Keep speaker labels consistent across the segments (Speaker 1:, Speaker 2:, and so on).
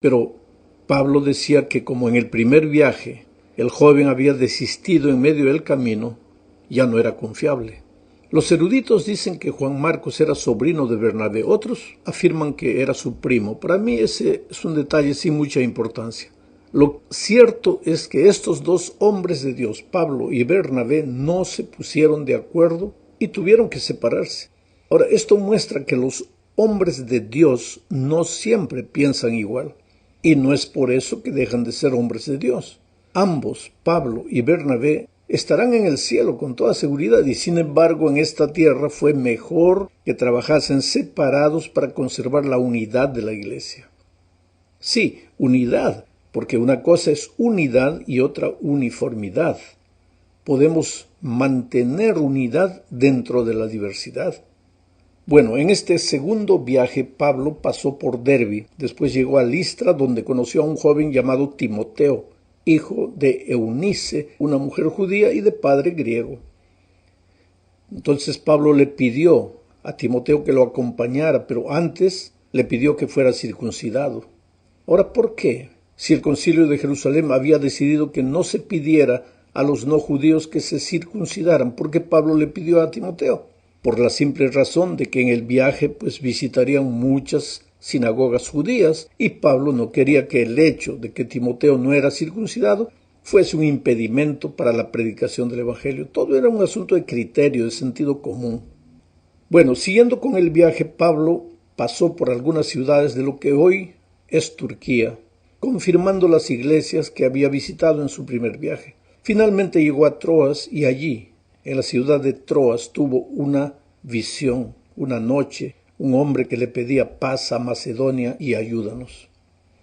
Speaker 1: Pero Pablo decía que como en el primer viaje el joven había desistido en medio del camino, ya no era confiable. Los eruditos dicen que Juan Marcos era sobrino de Bernabé, otros afirman que era su primo. Para mí ese es un detalle sin mucha importancia. Lo cierto es que estos dos hombres de Dios, Pablo y Bernabé, no se pusieron de acuerdo y tuvieron que separarse. Ahora, esto muestra que los hombres de Dios no siempre piensan igual, y no es por eso que dejan de ser hombres de Dios. Ambos, Pablo y Bernabé, estarán en el cielo con toda seguridad, y sin embargo en esta tierra fue mejor que trabajasen separados para conservar la unidad de la iglesia. Sí, unidad, porque una cosa es unidad y otra uniformidad. Podemos mantener unidad dentro de la diversidad. Bueno, en este segundo viaje Pablo pasó por Derbe, después llegó a Listra, donde conoció a un joven llamado Timoteo, hijo de Eunice, una mujer judía y de padre griego. Entonces Pablo le pidió a Timoteo que lo acompañara, pero antes le pidió que fuera circuncidado. Ahora, ¿por qué? Si el concilio de Jerusalén había decidido que no se pidiera a los no judíos que se circuncidaran, ¿por qué Pablo le pidió a Timoteo? Por la simple razón de que en el viaje visitarían muchas sinagogas judías, y Pablo no quería que el hecho de que Timoteo no era circuncidado fuese un impedimento para la predicación del Evangelio. Todo era un asunto de criterio, de sentido común. Bueno, siguiendo con el viaje, Pablo pasó por algunas ciudades de lo que hoy es Turquía, confirmando las iglesias que había visitado en su primer viaje. Finalmente llegó a Troas y allí, en la ciudad de Troas, tuvo una visión, una noche, un hombre que le pedía paz a Macedonia y ayúdanos.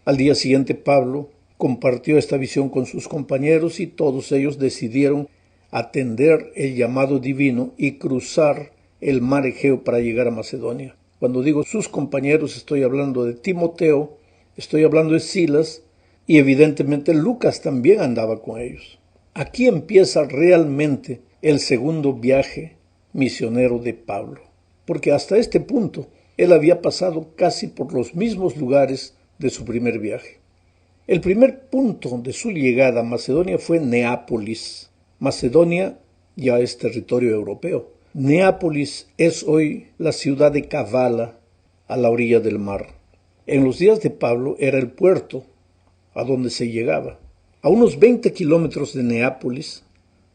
Speaker 1: Al día siguiente Pablo compartió esta visión con sus compañeros y todos ellos decidieron atender el llamado divino y cruzar el mar Egeo para llegar a Macedonia. Cuando digo sus compañeros, estoy hablando de Timoteo, estoy hablando de Silas y evidentemente Lucas también andaba con ellos. Aquí empieza realmente el segundo viaje misionero de Pablo, porque hasta este punto él había pasado casi por los mismos lugares de su primer viaje. El primer punto de su llegada a Macedonia fue Neápolis. Macedonia ya es territorio europeo. Neápolis es hoy la ciudad de Kavala, a la orilla del mar. En los días de Pablo era el puerto a donde se llegaba. A unos 20 kilómetros de Neápolis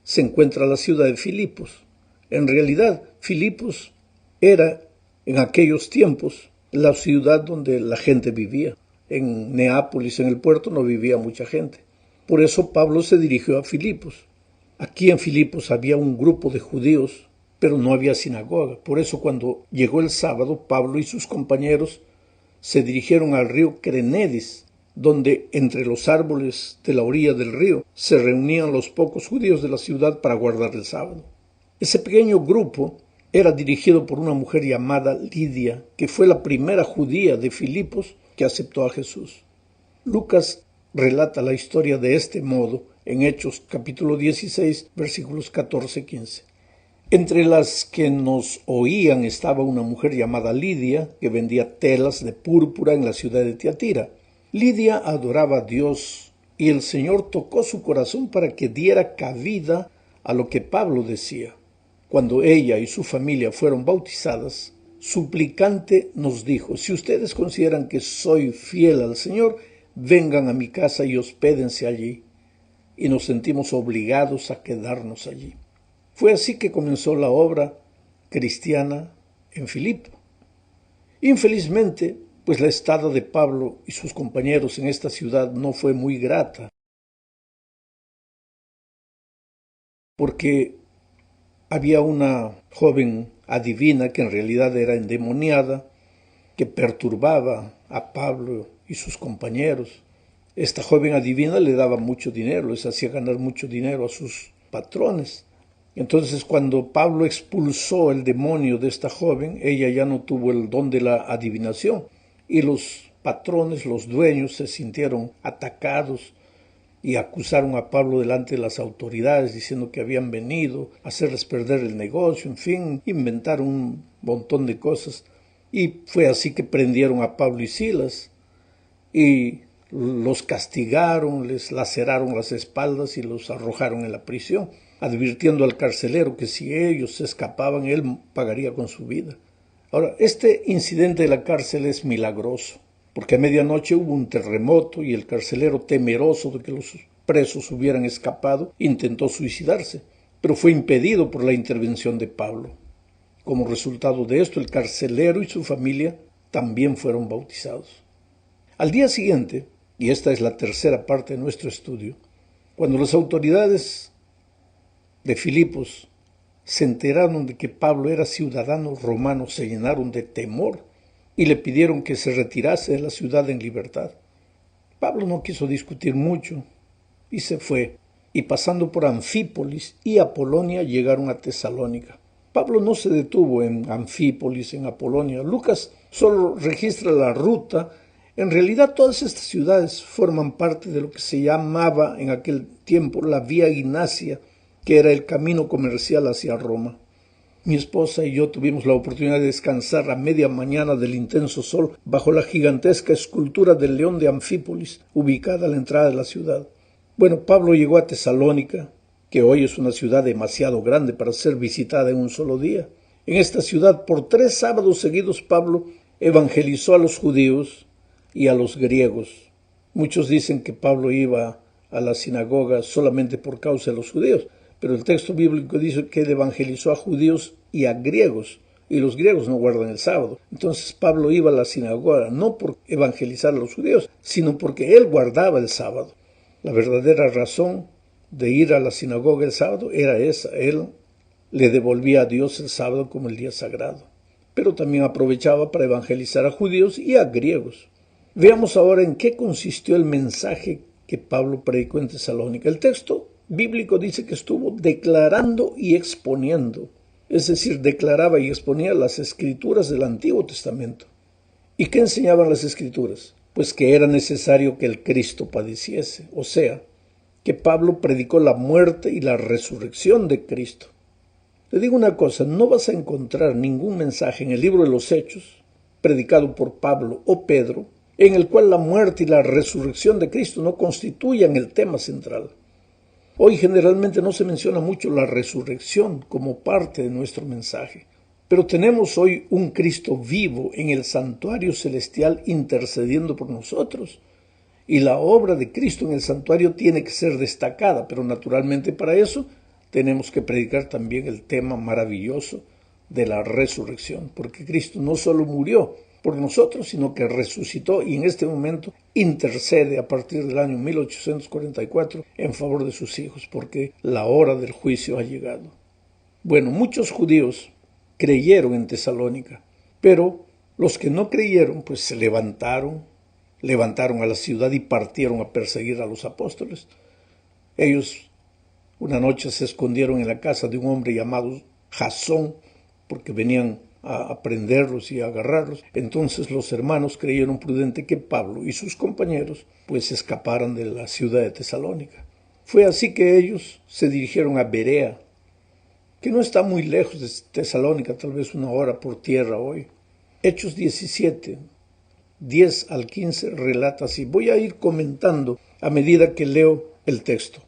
Speaker 1: se encuentra la ciudad de Filipos. En realidad, Filipos era en aquellos tiempos la ciudad donde la gente vivía. En Neápolis, en el puerto, no vivía mucha gente. Por eso Pablo se dirigió a Filipos. Aquí en Filipos había un grupo de judíos, pero no había sinagoga. Por eso cuando llegó el sábado, Pablo y sus compañeros se dirigieron al río Crenedis, donde entre los árboles de la orilla del río se reunían los pocos judíos de la ciudad para guardar el sábado. Ese pequeño grupo era dirigido por una mujer llamada Lidia, que fue la primera judía de Filipos que aceptó a Jesús. Lucas relata la historia de este modo en Hechos capítulo 16, versículos 14-15. Entre las que nos oían estaba una mujer llamada Lidia, que vendía telas de púrpura en la ciudad de Tiatira. Lidia adoraba a Dios y el Señor tocó su corazón para que diera cabida a lo que Pablo decía. Cuando ella y su familia fueron bautizadas, suplicante nos dijo: si ustedes consideran que soy fiel al Señor, vengan a mi casa y hospédense allí. Y nos sentimos obligados a quedarnos allí. Fue así que comenzó la obra cristiana en Filipo. Infelizmente, la estada de Pablo y sus compañeros en esta ciudad no fue muy grata, porque había una joven adivina que en realidad era endemoniada, que perturbaba a Pablo y sus compañeros. Esta joven adivina le daba mucho dinero, les hacía ganar mucho dinero a sus patrones. Entonces, cuando Pablo expulsó el demonio de esta joven, ella ya no tuvo el don de la adivinación, y los patrones, los dueños, se sintieron atacados y acusaron a Pablo delante de las autoridades, diciendo que habían venido a hacerles perder el negocio, en fin, inventaron un montón de cosas. Y fue así que prendieron a Pablo y Silas, y los castigaron, les laceraron las espaldas y los arrojaron en la prisión, advirtiendo al carcelero que si ellos se escapaban, él pagaría con su vida. Ahora, este incidente de la cárcel es milagroso, porque a medianoche hubo un terremoto y el carcelero, temeroso de que los presos hubieran escapado, intentó suicidarse, pero fue impedido por la intervención de Pablo. Como resultado de esto, el carcelero y su familia también fueron bautizados. Al día siguiente, y esta es la tercera parte de nuestro estudio, cuando las autoridades de Filipos se enteraron de que Pablo era ciudadano romano, se llenaron de temor y le pidieron que se retirase de la ciudad en libertad. Pablo no quiso discutir mucho y se fue, y pasando por Anfípolis y Apolonia llegaron a Tesalónica. Pablo no se detuvo en Anfípolis, en Apolonia. Lucas solo registra la ruta. En realidad todas estas ciudades forman parte de lo que se llamaba en aquel tiempo la Vía Ignacia, que era el camino comercial hacia Roma. Mi esposa y yo tuvimos la oportunidad de descansar a media mañana del intenso sol bajo la gigantesca escultura del león de Anfípolis, ubicada a la entrada de la ciudad. Bueno, Pablo llegó a Tesalónica, que hoy es una ciudad demasiado grande para ser visitada en un solo día. En esta ciudad, por 3 sábados seguidos, Pablo evangelizó a los judíos y a los griegos. Muchos dicen que Pablo iba a la sinagoga solamente por causa de los judíos, pero el texto bíblico dice que él evangelizó a judíos y a griegos, y los griegos no guardan el sábado. Entonces Pablo iba a la sinagoga no por evangelizar a los judíos, sino porque él guardaba el sábado. La verdadera razón de ir a la sinagoga el sábado era esa: él le devolvía a Dios el sábado como el día sagrado, pero también aprovechaba para evangelizar a judíos y a griegos. Veamos ahora en qué consistió el mensaje que Pablo predicó en Tesalónica. El texto bíblico dice que estuvo declarando y exponiendo, es decir, declaraba y exponía las escrituras del Antiguo Testamento. ¿Y qué enseñaban las escrituras? Pues que era necesario que el Cristo padeciese, o sea, que Pablo predicó la muerte y la resurrección de Cristo. Te digo una cosa, no vas a encontrar ningún mensaje en el libro de los Hechos, predicado por Pablo o Pedro, en el cual la muerte y la resurrección de Cristo no constituyan el tema central. Hoy generalmente no se menciona mucho la resurrección como parte de nuestro mensaje, pero tenemos hoy un Cristo vivo en el santuario celestial intercediendo por nosotros, y la obra de Cristo en el santuario tiene que ser destacada, pero naturalmente para eso tenemos que predicar también el tema maravilloso de la resurrección, porque Cristo no solo murió por nosotros, sino que resucitó y en este momento intercede a partir del año 1844 en favor de sus hijos, porque la hora del juicio ha llegado. Bueno, muchos judíos creyeron en Tesalónica, pero los que no creyeron pues se levantaron a la ciudad y partieron a perseguir a los apóstoles. Ellos una noche se escondieron en la casa de un hombre llamado Jasón, porque venían a prenderlos y a agarrarlos. Entonces los hermanos creyeron prudente que Pablo y sus compañeros pues escaparan de la ciudad de Tesalónica. Fue así que ellos se dirigieron a Berea, que no está muy lejos de Tesalónica, tal vez 1 hora por tierra hoy. Hechos 17, 10 al 15 relata así. Voy a ir comentando a medida que leo el texto.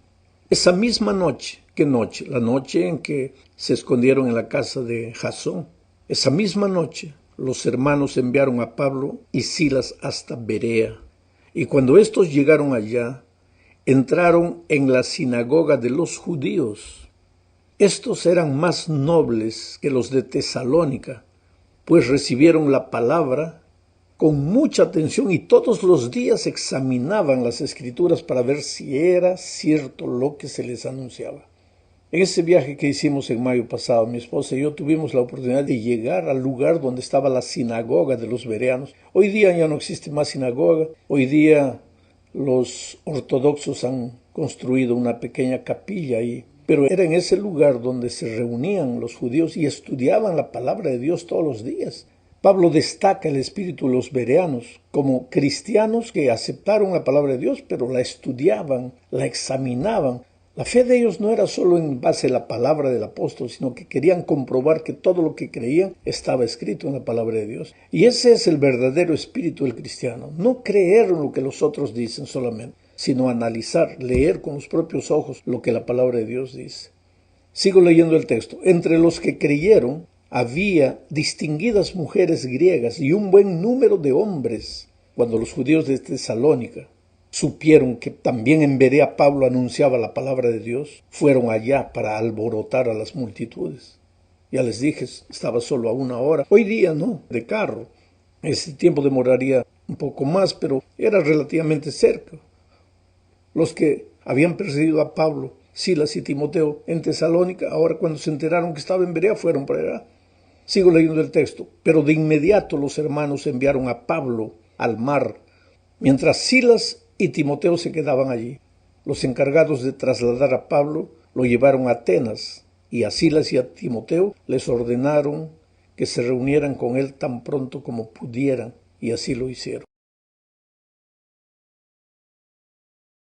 Speaker 1: Esa misma noche, ¿qué noche? La noche en que se escondieron en la casa de Jasón. Esa misma noche los hermanos enviaron a Pablo y Silas hasta Berea. Y cuando estos llegaron allá, entraron en la sinagoga de los judíos. Estos eran más nobles que los de Tesalónica, pues recibieron la palabra con mucha atención y todos los días examinaban las escrituras para ver si era cierto lo que se les anunciaba. En ese viaje que hicimos en mayo pasado, mi esposa y yo tuvimos la oportunidad de llegar al lugar donde estaba la sinagoga de los bereanos. Hoy día ya no existe más sinagoga. Hoy día los ortodoxos han construido una pequeña capilla ahí. Pero era en ese lugar donde se reunían los judíos y estudiaban la palabra de Dios todos los días. Pablo destaca el espíritu de los bereanos como cristianos que aceptaron la palabra de Dios, pero la estudiaban, la examinaban, La fe de ellos no era solo en base a la palabra del apóstol, sino que querían comprobar que todo lo que creían estaba escrito en la palabra de Dios. Y ese es el verdadero espíritu del cristiano. No creer en lo que los otros dicen solamente, sino analizar, leer con los propios ojos lo que la palabra de Dios dice. Sigo leyendo el texto. Entre los que creyeron había distinguidas mujeres griegas y un buen número de hombres. Cuando los judíos de Tesalónica supieron que también en Berea Pablo anunciaba la palabra de Dios, fueron allá para alborotar a las multitudes. Ya les dije, estaba solo a 1 hora. Hoy día no, de carro. Ese tiempo demoraría un poco más, pero era relativamente cerca. Los que habían perseguido a Pablo, Silas y Timoteo en Tesalónica, ahora cuando se enteraron que estaba en Berea, fueron para allá. Sigo leyendo el texto. Pero de inmediato los hermanos enviaron a Pablo al mar, mientras Silas y Timoteo se quedaban allí. Los encargados de trasladar a Pablo lo llevaron a Atenas, y a Silas y a Timoteo les ordenaron que se reunieran con él tan pronto como pudieran, y así lo hicieron.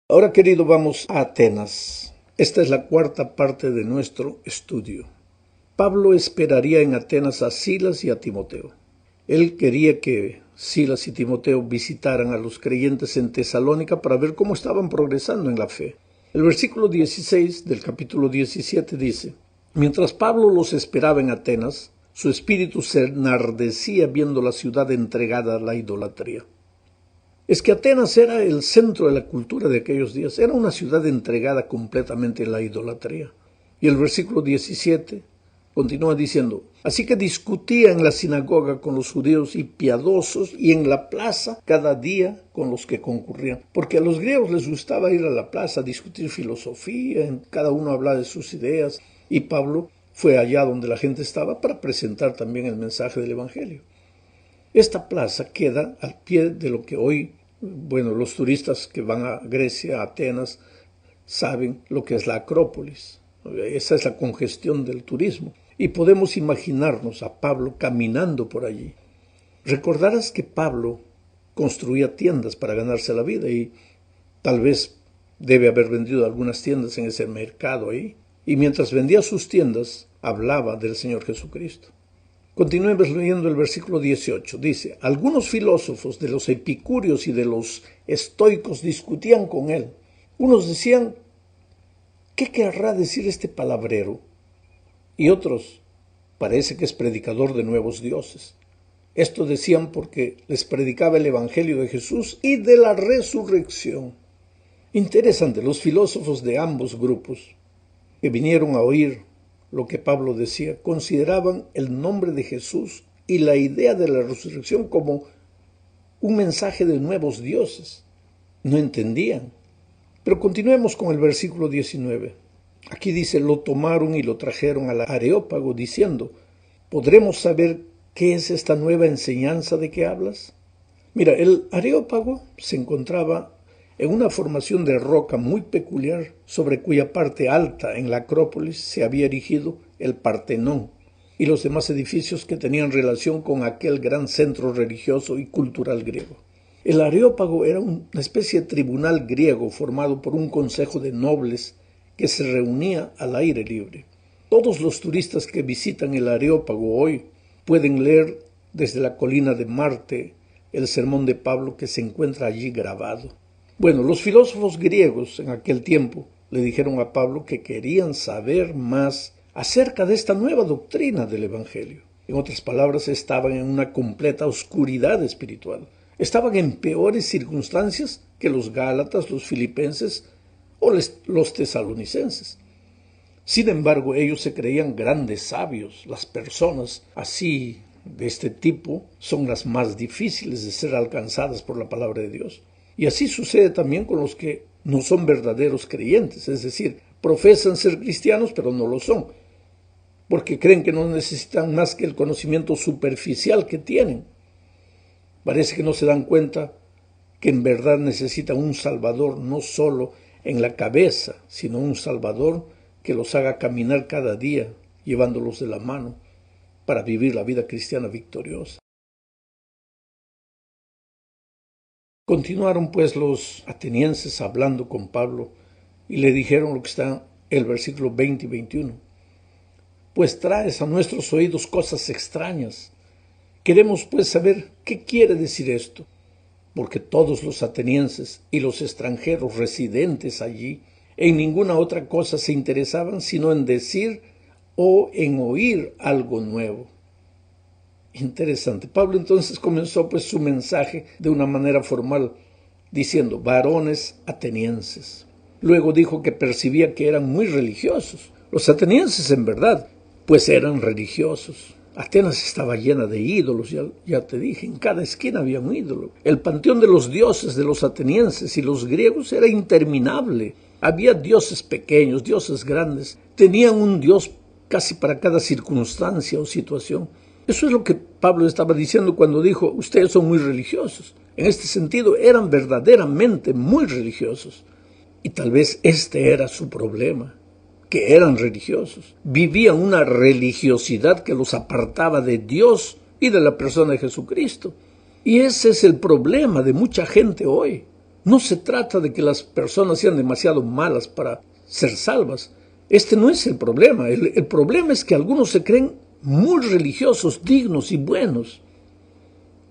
Speaker 1: Ahora, querido, vamos a Atenas. Esta es la 4ª parte de nuestro estudio. Pablo esperaría en Atenas a Silas y a Timoteo. Él quería que Silas y Timoteo visitaran a los creyentes en Tesalónica para ver cómo estaban progresando en la fe. El versículo 16 del capítulo 17 dice: Mientras Pablo los esperaba en Atenas, su espíritu se enardecía viendo la ciudad entregada a la idolatría. Es que Atenas era el centro de la cultura de aquellos días. Era una ciudad entregada completamente a la idolatría. Y el versículo 17 continúa diciendo: Así que discutía en la sinagoga con los judíos y piadosos, y en la plaza cada día con los que concurrían. Porque a los griegos les gustaba ir a la plaza a discutir filosofía, cada uno hablaba de sus ideas, y Pablo fue allá donde la gente estaba para presentar también el mensaje del Evangelio. Esta plaza queda al pie de lo que hoy, los turistas que van a Grecia, a Atenas, saben lo que es la Acrópolis. Esa es la congestión del turismo. Y podemos imaginarnos a Pablo caminando por allí. Recordarás que Pablo construía tiendas para ganarse la vida y tal vez debe haber vendido algunas tiendas en ese mercado ahí. Y mientras vendía sus tiendas, hablaba del Señor Jesucristo. Continuemos leyendo el versículo 18. Dice: Algunos filósofos de los epicúreos y de los estoicos discutían con él. Unos decían: ¿qué querrá decir este palabrero? Y otros: parece que es predicador de nuevos dioses. Esto decían porque les predicaba el Evangelio de Jesús y de la resurrección. Interesante, los filósofos de ambos grupos que vinieron a oír lo que Pablo decía, consideraban el nombre de Jesús y la idea de la resurrección como un mensaje de nuevos dioses. No entendían. Pero continuemos con el versículo 19. Aquí dice: lo tomaron y lo trajeron al Areópago diciendo: ¿podremos saber qué es esta nueva enseñanza de que hablas? Mira, el Areópago se encontraba en una formación de roca muy peculiar, sobre cuya parte alta en la Acrópolis se había erigido el Partenón y los demás edificios que tenían relación con aquel gran centro religioso y cultural griego. El Areópago era una especie de tribunal griego formado por un consejo de nobles que se reunía al aire libre. Todos los turistas que visitan el Areópago hoy pueden leer desde la colina de Marte el sermón de Pablo que se encuentra allí grabado. Bueno, los filósofos griegos en aquel tiempo le dijeron a Pablo que querían saber más acerca de esta nueva doctrina del Evangelio. En otras palabras, estaban en una completa oscuridad espiritual. Estaban en peores circunstancias que los gálatas, los filipenses o los tesalonicenses. Sin embargo, ellos se creían grandes sabios. Las personas así, de este tipo, son las más difíciles de ser alcanzadas por la palabra de Dios. Y así sucede también con los que no son verdaderos creyentes, es decir, profesan ser cristianos pero no lo son, porque creen que no necesitan más que el conocimiento superficial que tienen. Parece que no se dan cuenta que en verdad necesitan un Salvador no solo en la cabeza, sino un Salvador que los haga caminar cada día, llevándolos de la mano para vivir la vida cristiana victoriosa. Continuaron pues los atenienses hablando con Pablo y le dijeron lo que está en el versículo 20 y 21. Pues traes a nuestros oídos cosas extrañas. Queremos pues saber qué quiere decir esto, porque todos los atenienses y los extranjeros residentes allí en ninguna otra cosa se interesaban sino en decir o en oír algo nuevo. Interesante. Pablo entonces comenzó pues su mensaje de una manera formal, diciendo, varones atenienses. Luego dijo que percibía que eran muy religiosos. Los atenienses en verdad, pues eran religiosos. Atenas estaba llena de ídolos, ya te dije, en cada esquina había un ídolo. El panteón de los dioses de los atenienses y los griegos era interminable. Había dioses pequeños, dioses grandes. Tenían un dios casi para cada circunstancia o situación. Eso es lo que Pablo estaba diciendo cuando dijo, ustedes son muy religiosos. En este sentido, eran verdaderamente muy religiosos. Y tal vez este era su problema, que eran religiosos. Vivían una religiosidad que los apartaba de Dios y de la persona de Jesucristo. Y ese es el problema de mucha gente hoy. No se trata de que las personas sean demasiado malas para ser salvas. Este no es el problema. El problema es que algunos se creen muy religiosos, dignos y buenos,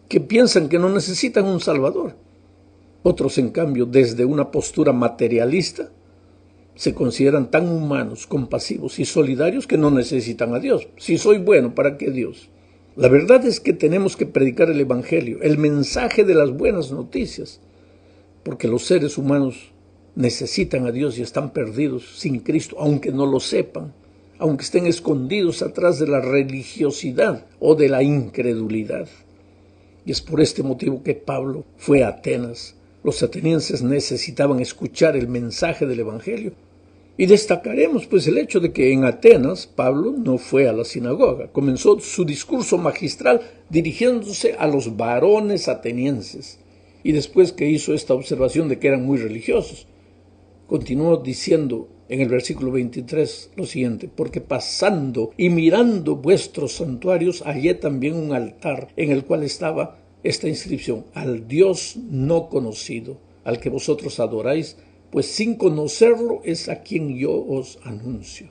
Speaker 1: que piensan que no necesitan un Salvador. Otros, en cambio, desde una postura materialista, se consideran tan humanos, compasivos y solidarios que no necesitan a Dios. Si soy bueno, ¿para qué Dios? La verdad es que tenemos que predicar el Evangelio, el mensaje de las buenas noticias, porque los seres humanos necesitan a Dios y están perdidos sin Cristo, aunque no lo sepan, aunque estén escondidos atrás de la religiosidad o de la incredulidad. Y es por este motivo que Pablo fue a Atenas. Los atenienses necesitaban escuchar el mensaje del Evangelio. Y destacaremos pues el hecho de que en Atenas Pablo no fue a la sinagoga. Comenzó su discurso magistral dirigiéndose a los varones atenienses. Y después que hizo esta observación de que eran muy religiosos, continuó diciendo en el versículo 23 lo siguiente, porque pasando y mirando vuestros santuarios, hallé también un altar en el cual estaba esta inscripción, al Dios no conocido, al que vosotros adoráis, pues sin conocerlo es a quien yo os anuncio.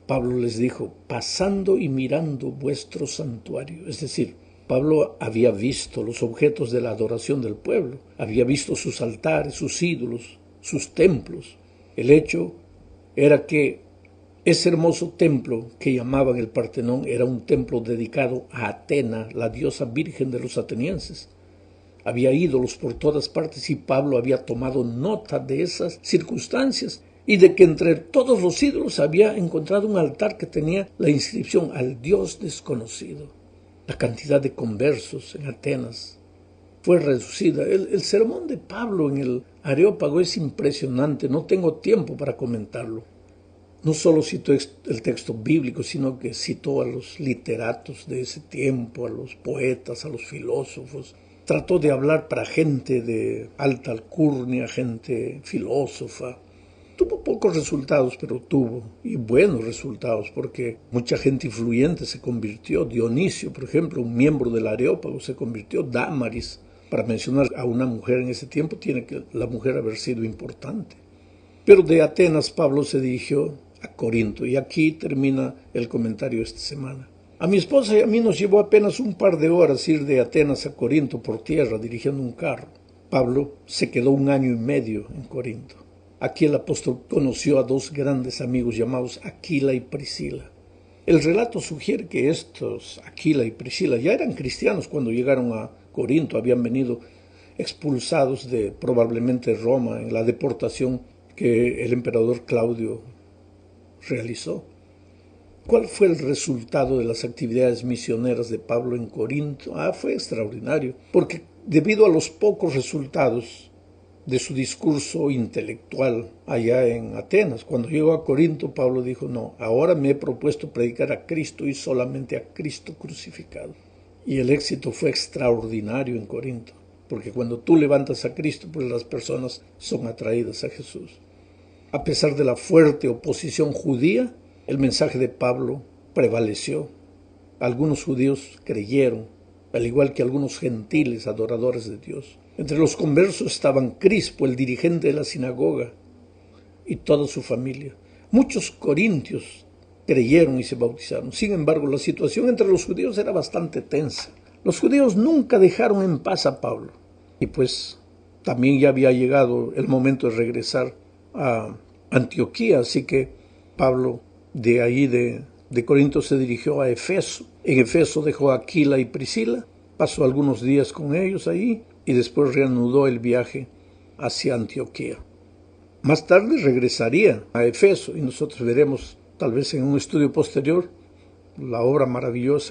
Speaker 1: Pablo les dijo, pasando y mirando vuestro santuario, es decir, Pablo había visto los objetos de la adoración del pueblo, había visto sus altares, sus ídolos, sus templos. El hecho era que ese hermoso templo que llamaban el Partenón era un templo dedicado a Atena, la diosa virgen de los atenienses. Había ídolos por todas partes y Pablo había tomado nota de esas circunstancias y de que entre todos los ídolos había encontrado un altar que tenía la inscripción al Dios desconocido. La cantidad de conversos en Atenas fue reducida. El sermón de Pablo en el Areópago es impresionante, no tengo tiempo para comentarlo. No solo citó el texto bíblico, sino que citó a los literatos de ese tiempo, a los poetas, a los filósofos. Trató de hablar para gente de alta alcurnia, gente filósofa. Tuvo pocos resultados, pero tuvo, y buenos resultados, porque mucha gente influyente se convirtió. Dionisio, por ejemplo, un miembro del Areópago, se convirtió. Dámaris, para mencionar a una mujer en ese tiempo, tiene que la mujer haber sido importante. Pero de Atenas Pablo se dirigió a Corinto, y aquí termina el comentario esta semana. A mi esposa y a mí nos llevó apenas un par de horas ir de Atenas a Corinto por tierra, dirigiendo un carro. Pablo se quedó 1 año y medio en Corinto. Aquí el apóstol conoció a 2 grandes amigos llamados Aquila y Priscila. El relato sugiere que estos, Aquila y Priscila, ya eran cristianos cuando llegaron a Corinto, habían venido expulsados de probablemente Roma en la deportación que el emperador Claudio realizó. ¿Cuál fue el resultado de las actividades misioneras de Pablo en Corinto? Fue extraordinario, porque debido a los pocos resultados de su discurso intelectual allá en Atenas, cuando llegó a Corinto, Pablo dijo, no, ahora me he propuesto predicar a Cristo y solamente a Cristo crucificado. Y el éxito fue extraordinario en Corinto, porque cuando tú levantas a Cristo, pues las personas son atraídas a Jesús. A pesar de la fuerte oposición judía, el mensaje de Pablo prevaleció. Algunos judíos creyeron, al igual que algunos gentiles adoradores de Dios. Entre los conversos estaban Crispo, el dirigente de la sinagoga, y toda su familia. Muchos corintios creyeron y se bautizaron. Sin embargo, la situación entre los judíos era bastante tensa. Los judíos nunca dejaron en paz a Pablo. Y pues también ya había llegado el momento de regresar a Antioquía, así que Pablo de ahí de Corinto se dirigió a Efeso. En Efeso dejó a Aquila y Priscila, pasó algunos días con ellos ahí y después reanudó el viaje hacia Antioquía. Más tarde regresaría a Efeso y nosotros veremos tal vez en un estudio posterior la obra maravillosa